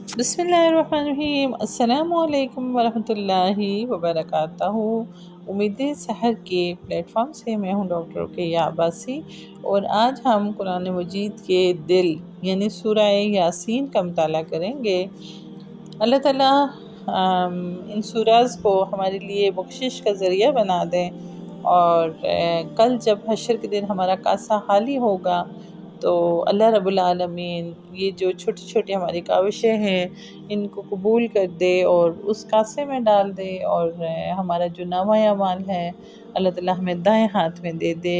بسم اللہ الرحمن الرحیم۔ السلام علیکم ورحمۃ اللہ وبرکاتہ۔ امید سحر کے پلیٹ فارم سے میں ہوں ڈاکٹر رقیہ عباسی، اور آج ہم قرآن مجید کے دل یعنی سورہ یاسین کا مطالعہ کریں گے۔ اللہ تعالیٰ ان سوراز کو ہمارے لیے بخشش کا ذریعہ بنا دیں، اور کل جب حشر کے دن ہمارا کاسہ خالی ہوگا تو اللہ رب العالمین یہ جو چھوٹی چھوٹی ہماری کاوشیں ہیں ان کو قبول کر دے اور اس کاسے میں ڈال دے، اور ہمارا جو نامہ اعمال ہے اللہ تعالیٰ ہمیں دائیں ہاتھ میں دے دے،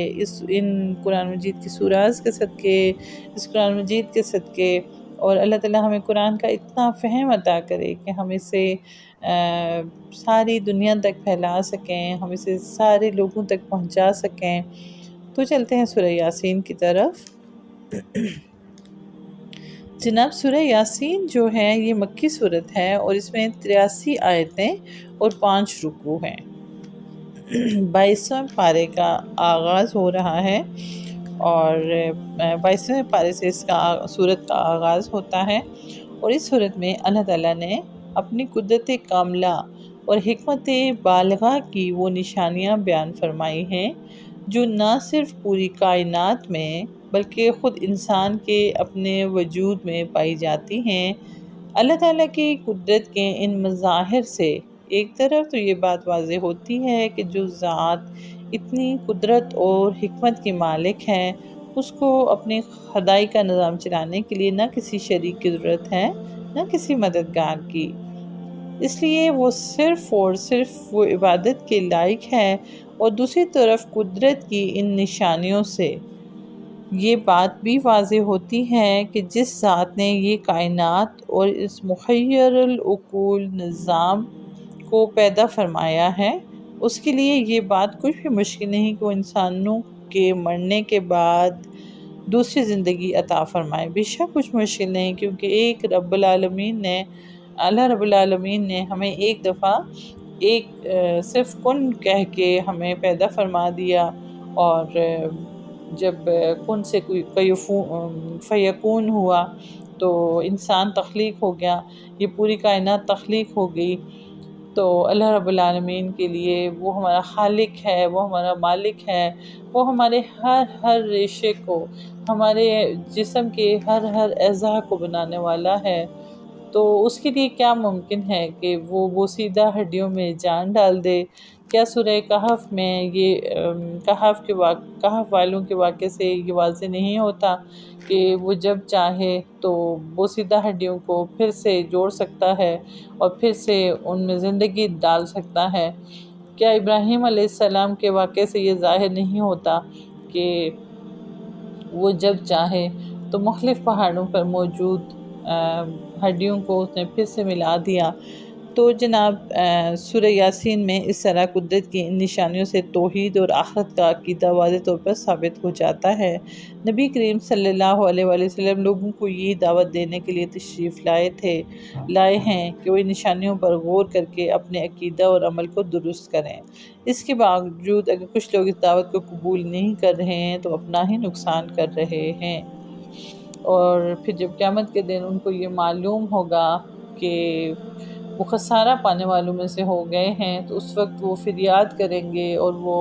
ان قرآن مجید کی سوراز کے صدقے، اس قرآن مجید کے صدقے، اور اللہ تعالیٰ ہمیں قرآن کا اتنا فہم عطا کرے کہ ہم اسے ساری دنیا تک پھیلا سکیں، ہم اسے سارے لوگوں تک پہنچا سکیں۔ تو چلتے ہیں سورہ یاسین کی طرف۔ جناب سورہ یاسین جو ہے یہ مکی صورت ہے، اور اس میں 83 آیتیں اور 5 رکوع ہیں۔ 22ویں پارے کا آغاز ہو رہا ہے، اور 22ویں پارے سے اس کا صورت کا آغاز ہوتا ہے، اور اس صورت میں اللہ تعالیٰ نے اپنی قدرت کاملہ اور حکمت بالغہ کی وہ نشانیاں بیان فرمائی ہیں جو نہ صرف پوری کائنات میں بلکہ خود انسان کے اپنے وجود میں پائی جاتی ہیں۔ اللہ تعالیٰ کی قدرت کے ان مظاہر سے ایک طرف تو یہ بات واضح ہوتی ہے کہ جو ذات اتنی قدرت اور حکمت کی مالک ہے، اس کو اپنے خدائی کا نظام چلانے کے لیے نہ کسی شریک کی ضرورت ہے نہ کسی مددگار کی، اس لیے وہ صرف اور صرف وہ عبادت کے لائق ہے۔ اور دوسری طرف قدرت کی ان نشانیوں سے یہ بات بھی واضح ہوتی ہے کہ جس ذات نے یہ کائنات اور اس مخیر العقول نظام کو پیدا فرمایا ہے، اس کے لیے یہ بات کچھ بھی مشکل نہیں کہ وہ انسانوں کے مرنے کے بعد دوسری زندگی عطا فرمائے۔ بے شک کچھ مشکل نہیں، کیونکہ اللہ رب العالمین نے ہمیں ایک دفعہ صرف کن کہہ کے ہمیں پیدا فرما دیا، اور جب کن سے فیکون ہوا تو انسان تخلیق ہو گیا، یہ پوری کائنات تخلیق ہو گئی۔ تو اللہ رب العالمین کے لیے وہ ہمارا خالق ہے، وہ ہمارا مالک ہے، وہ ہمارے ہر ریشے کو، ہمارے جسم کے ہر اعضاء کو بنانے والا ہے۔ تو اس کے لیے کیا ممکن ہے کہ وہ بوسیدہ ہڈیوں میں جان ڈال دے؟ کیا سورہ کہف میں یہ کہف والوں کے واقعے سے یہ واضح نہیں ہوتا کہ وہ جب چاہے تو بوسیدہ ہڈیوں کو پھر سے جوڑ سکتا ہے اور پھر سے ان میں زندگی ڈال سکتا ہے؟ کیا ابراہیم علیہ السلام کے واقعے سے یہ ظاہر نہیں ہوتا کہ وہ جب چاہے تو مختلف پہاڑوں پر موجود ہڈیوں کو اس نے پھر سے ملا دیا؟ تو جناب سورہ یاسین میں اس طرح قدرت کی ان نشانیوں سے توحید اور آخرت کا عقیدہ واضح طور پر ثابت ہو جاتا ہے۔ نبی کریم صلی اللہ علیہ وآلہ وسلم لوگوں کو یہ دعوت دینے کے لیے تشریف لائے ہیں کہ وہ ان نشانیوں پر غور کر کے اپنے عقیدہ اور عمل کو درست کریں۔ اس کے باوجود اگر کچھ لوگ اس دعوت کو قبول نہیں کر رہے ہیں تو اپنا ہی نقصان کر رہے ہیں، اور پھر جب قیامت کے دن ان کو یہ معلوم ہوگا کہ وہ خسارہ پانے والوں میں سے ہو گئے ہیں، تو اس وقت وہ فریاد کریں گے اور وہ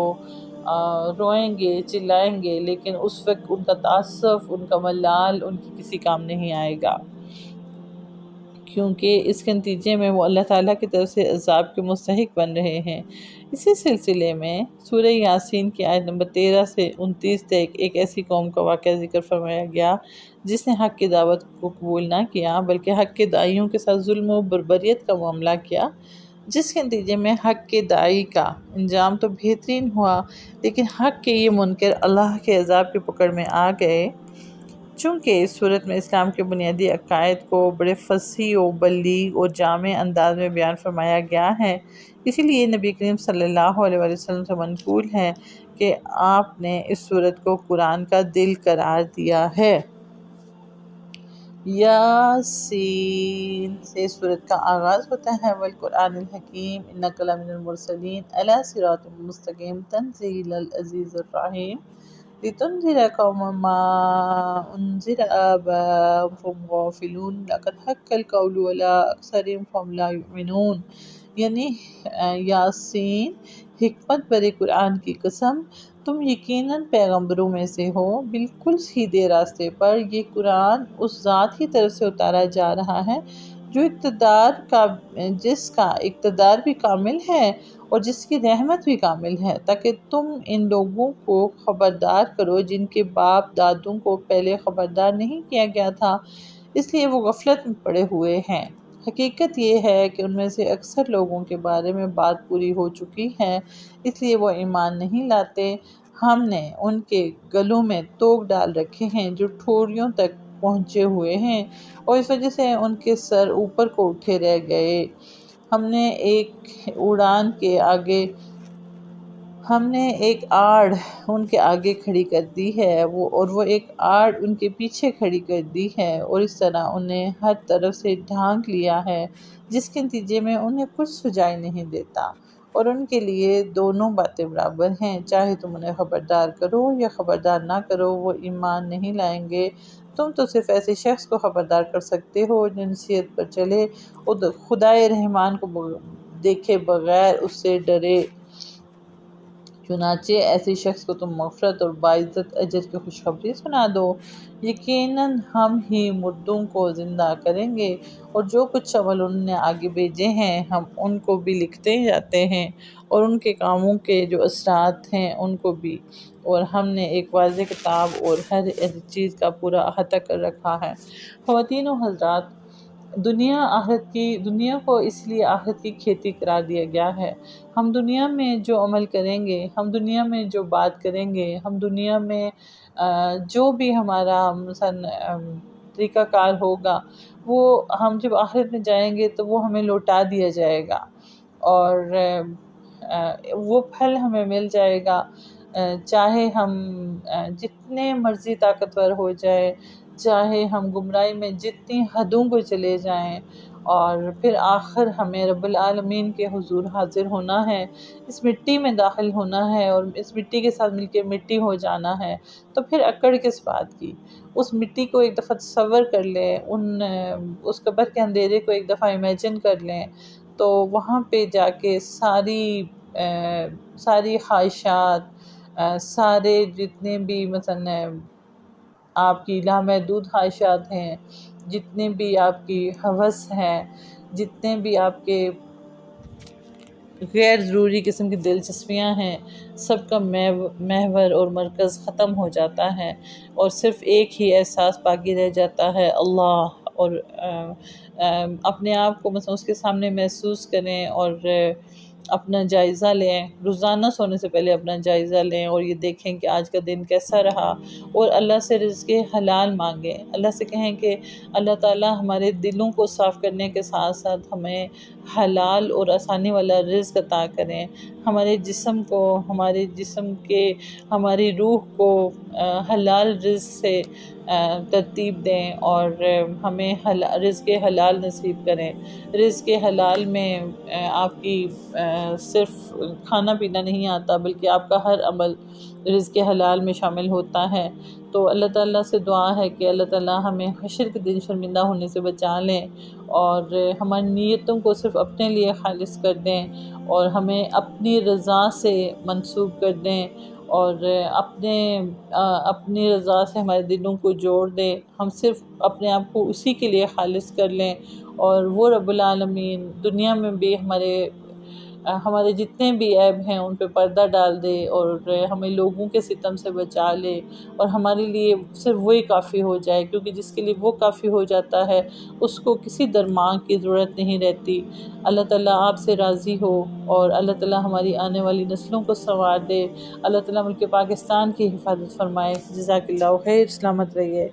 روئیں گے، چلائیں گے، لیکن اس وقت ان کا تاسف، ان کا ملال ان کی کسی کام نہیں آئے گا، کیونکہ اس کے نتیجے میں وہ اللہ تعالیٰ کی طرف سے عذاب کے مستحق بن رہے ہیں۔ اسی سلسلے میں سورہ یاسین کی آیت نمبر 13 سے 29 تک ایک ایسی قوم کا واقعہ ذکر فرمایا گیا جس نے حق کی دعوت کو قبول نہ کیا، بلکہ حق کے داعیوں کے ساتھ ظلم و بربریت کا معاملہ کیا، جس کے نتیجے میں حق کے داعی کا انجام تو بہترین ہوا، لیکن حق کے یہ منکر اللہ کے عذاب کی پکڑ میں آ گئے۔ چونکہ اس صورت میں اسلام کے بنیادی عقائد کو بڑے فصیح و بلیغ اور جامع انداز میں بیان فرمایا گیا ہے، اسی لیے نبی کریم صلی اللہ علیہ وآلہ وسلم سے منقول ہے کہ آپ نے اس صورت کو قرآن کا دل قرار دیا ہے۔ یاسین سے اس صورت کا آغاز ہوتا ہے، والقرآن الحکیم انک لمن المرسلین علی صراط مستقیم تنزیل العزیز الرحیم۔ لِتُنذِرَ قَوْمًا مَا أُنذِرَ آبَاؤُهُمْ فَهُمْ غَافِلُونَ لَقَدْ حَقَّ الْقَوْلُ عَلَىٰ أَكْثَرِهِمْ فَهُمْ لَا يُؤْمِنُونَ، یعنی یاسین، حکمت برے قرآن کی قسم، تم یقیناً پیغمبروں میں سے ہو بالکل سیدھے راستے پر۔ یہ قرآن اس ذات کی طرف سے اتارا جا رہا ہے جس کا اقتدار بھی کامل ہے اور جس کی رحمت بھی کامل ہے، تاکہ تم ان لوگوں کو خبردار کرو جن کے باپ دادوں کو پہلے خبردار نہیں کیا گیا تھا، اس لیے وہ غفلت میں پڑے ہوئے ہیں۔ حقیقت یہ ہے کہ ان میں سے اکثر لوگوں کے بارے میں بات پوری ہو چکی ہے، اس لیے وہ ایمان نہیں لاتے۔ ہم نے ان کے گلوں میں توق ڈال رکھے ہیں جو ٹھوڑیوں تک پہنچے ہوئے ہیں، اور اس وجہ سے ان کے سر اوپر کو اٹھے رہ گئے۔ ہم نے ایک آڑ ان کے آگے کھڑی کر دی ہے اور وہ ایک آڑ ان کے پیچھے کھڑی کر دی ہے، اور اس طرح انہیں ہر طرف سے ڈھانک لیا ہے، جس کے نتیجے میں انہیں کچھ سجائی نہیں دیتا، اور ان کے لیے دونوں باتیں برابر ہیں، چاہے تم انہیں خبردار کرو یا خبردار نہ کرو وہ ایمان نہیں لائیں گے۔ تم تو صرف ایسے شخص کو خبردار کر سکتے ہو جو نصیحت پر چلے اور خدائے رحمان کو دیکھے بغیر اس سے ڈرے، چنانچہ ایسے شخص کو تم مغفرت اور باعزت اجر کی خوشخبری سنا دو۔ یقیناً ہم ہی مردوں کو زندہ کریں گے، اور جو کچھ عمل انہوں نے آگے بھیجے ہیں ہم ان کو بھی لکھتے جاتے ہیں، اور ان کے کاموں کے جو اثرات ہیں ان کو بھی، اور ہم نے ایک واضح کتاب اور ہر ایسی چیز کا پورا احاطہ کر رکھا ہے۔ خواتین و حضرات، دنیا کو اس لیے آخرت کی کھیتی قرار دیا گیا ہے۔ ہم دنیا میں جو عمل کریں گے، ہم دنیا میں جو بات کریں گے، ہم دنیا میں جو بھی ہمارا مثلا طریقہ کار ہوگا، وہ ہم جب آخرت میں جائیں گے تو وہ ہمیں لوٹا دیا جائے گا، اور وہ پھل ہمیں مل جائے گا، چاہے ہم جتنے مرضی طاقتور ہو جائے، چاہے ہم گمراہی میں جتنی حدوں کو چلے جائیں، اور پھر آخر ہمیں رب العالمین کے حضور حاضر ہونا ہے، اس مٹی میں داخل ہونا ہے اور اس مٹی کے ساتھ مل کے مٹی ہو جانا ہے، تو پھر اکڑ کس بات کی؟ اس مٹی کو ایک دفعہ تصور کر لیں، اس قبر کے اندھیرے کو ایک دفعہ امیجن کر لیں، تو وہاں پہ جا کے ساری خواہشات، سارے جتنے بھی مثلا آپ کی لامحدود خواہشات ہیں، جتنے بھی آپ کی ہوس ہیں، جتنے بھی آپ کے غیر ضروری قسم کی دلچسپیاں ہیں، سب کا محور اور مرکز ختم ہو جاتا ہے، اور صرف ایک ہی احساس باقی رہ جاتا ہے، اللہ۔ اور اپنے آپ کو مثلا اس کے سامنے محسوس کریں، اور اپنا جائزہ لیں، روزانہ سونے سے پہلے اپنا جائزہ لیں اور یہ دیکھیں کہ آج کا دن کیسا رہا، اور اللہ سے رزق حلال مانگیں، اللہ سے کہیں کہ اللہ تعالیٰ ہمارے دلوں کو صاف کرنے کے ساتھ ساتھ ہمیں حلال اور آسانی والا رزق عطا کریں، ہمارے جسم کو، ہماری روح کو حلال رزق سے ترتیب دیں، اور ہمیں رزق حلال نصیب کریں۔ رزق حلال میں آپ کی صرف کھانا پینا نہیں آتا، بلکہ آپ کا ہر عمل رزق حلال میں شامل ہوتا ہے۔ تو اللہ تعالیٰ سے دعا ہے کہ اللہ تعالیٰ ہمیں حشر کے دن شرمندہ ہونے سے بچا لیں، اور ہماری نیتوں کو صرف اپنے لیے خالص کر دیں، اور ہمیں اپنی رضا سے منسوب کر دیں، اور اپنی رضا سے ہمارے دلوں کو جوڑ دیں، ہم صرف اپنے آپ کو اسی کے لیے خالص کر لیں، اور وہ رب العالمین دنیا میں بھی ہمارے جتنے بھی عیب ہیں ان پہ پردہ ڈال دے، اور ہمیں لوگوں کے ستم سے بچا لے، اور ہمارے لیے صرف وہی کافی ہو جائے، کیونکہ جس کے لیے وہ کافی ہو جاتا ہے اس کو کسی درماغ کی ضرورت نہیں رہتی۔ اللہ تعالیٰ آپ سے راضی ہو، اور اللہ تعالیٰ ہماری آنے والی نسلوں کو سنوار دے، اللہ تعالیٰ ملک پاکستان کی حفاظت فرمائے۔ جزاک اللہ خیر، سلامت رہیے۔